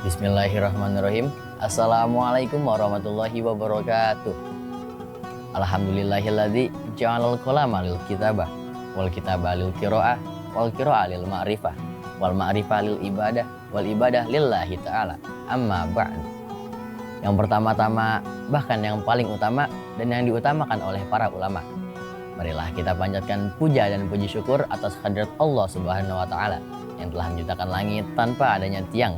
Bismillahirrahmanirrahim. Assalamualaikum warahmatullahi wabarakatuh. Alhamdulillahilladzi ja'alal qalama lil kitabah wal kitabah lil qiraah wal qiraah lil ma'rifah wal ma'rifah lil ibadah wal ibadah lillahi ta'ala. Amma ba'd. Yang pertama-tama, bahkan yang paling utama dan yang diutamakan oleh para ulama, marilah kita panjatkan puja dan puji syukur atas hadirat Allah Subhanahu wa taala yang telah menciptakan langit tanpa adanya tiang,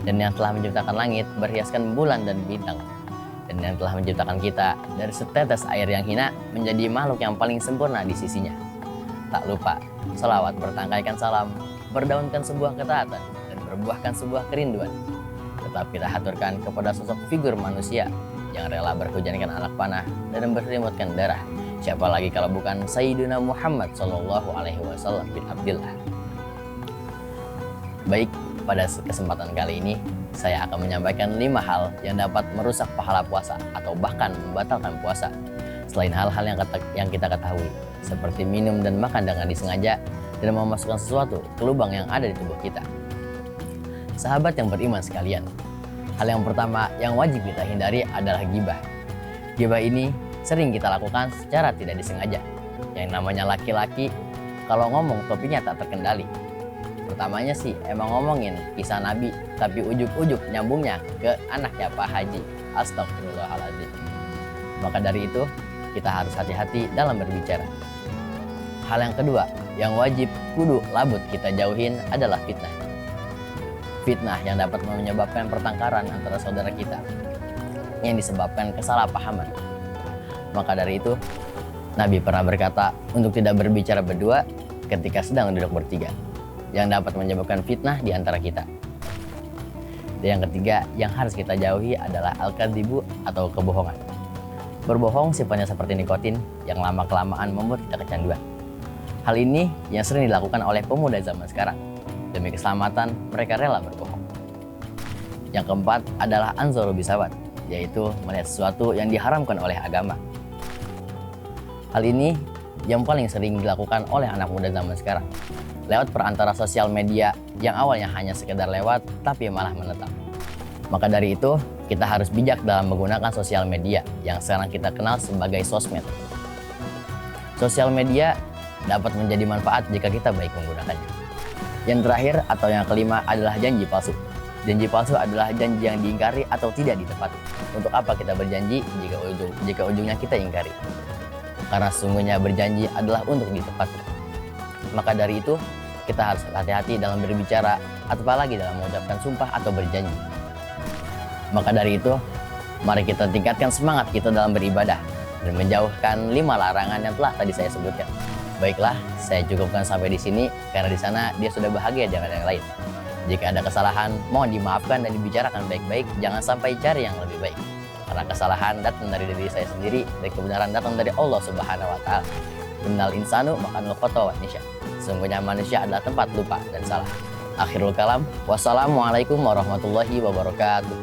dan yang telah menciptakan langit berhiaskan bulan dan bintang, dan yang telah menciptakan kita dari setetes air yang hina menjadi makhluk yang paling sempurna di sisinya. Tak lupa salawat bertangkaikan salam, berdaunkan sebuah ketaatan dan berbuahkan sebuah kerinduan. Tetap kita haturkan kepada sosok figur manusia yang rela berhujankan anak panah dan berselimutkan darah. Siapa lagi kalau bukan Sayyidina Muhammad Sallallahu Alaihi Wasallam bin Abdillah. Baik, pada kesempatan kali ini saya akan menyampaikan 5 hal yang dapat merusak pahala puasa atau bahkan membatalkan puasa. Selain hal-hal yang kita ketahui, seperti minum dan makan dengan disengaja dan memasukkan sesuatu ke lubang yang ada di tubuh kita. Sahabat yang beriman sekalian, hal yang pertama yang wajib kita hindari adalah ghibah. Ghibah ini sering kita lakukan secara tidak disengaja. Yang namanya laki-laki, kalau ngomong topinya tak terkendali. Pertamanya sih emang ngomongin kisah Nabi, tapi ujuk-ujuk nyambungnya ke anaknya Pak Haji. Astagfirullahaladzim. Maka dari itu, kita harus hati-hati dalam berbicara. Hal yang kedua, yang wajib kudu labut kita jauhin adalah fitnah. Fitnah yang dapat menyebabkan pertengkaran antara saudara kita, yang disebabkan kesalahpahaman. Maka dari itu, Nabi pernah berkata untuk tidak berbicara berdua ketika sedang duduk bertiga, yang dapat menyebabkan fitnah di antara kita. Dan yang ketiga yang harus kita jauhi adalah al-kadzibu atau kebohongan. Berbohong sifatnya seperti nikotin yang lama-kelamaan membuat kita kecanduan. Hal ini yang sering dilakukan oleh pemuda zaman sekarang. Demi keselamatan, mereka rela berbohong. Yang keempat adalah anzoru bisawat, yaitu melihat sesuatu yang diharamkan oleh agama. Hal ini yang paling sering dilakukan oleh anak muda zaman sekarang, lewat perantara sosial media yang awalnya hanya sekedar lewat, tapi malah menetap. Maka dari itu, kita harus bijak dalam menggunakan sosial media yang sekarang kita kenal sebagai sosmed. Sosial media dapat menjadi manfaat jika kita baik menggunakannya. Yang terakhir atau yang kelima adalah janji palsu. Janji palsu adalah janji yang diingkari atau tidak ditepati. Untuk apa kita berjanji jika ujungnya kita ingkari? Karena sesungguhnya berjanji adalah untuk ditepati. Maka dari itu, kita harus hati-hati dalam berbicara, apalagi dalam mengucapkan sumpah atau berjanji. Maka dari itu, mari kita tingkatkan semangat kita dalam beribadah dan menjauhkan 5 larangan yang telah tadi saya sebutkan. Baiklah, saya cukupkan sampai di sini karena di sana dia sudah bahagia dengan yang lain. Jika ada kesalahan, mohon dimaafkan dan dibicarakan baik-baik, jangan sampai cari yang lebih baik. Karena kesalahan datang dari diri saya sendiri dan kebenaran datang dari Allah Subhanahu wa taala. Innal insanu makanul khata wa nisya. Sesungguhnya manusia adalah tempat lupa dan salah. Akhirul kalam, wassalamualaikum warahmatullahi wabarakatuh.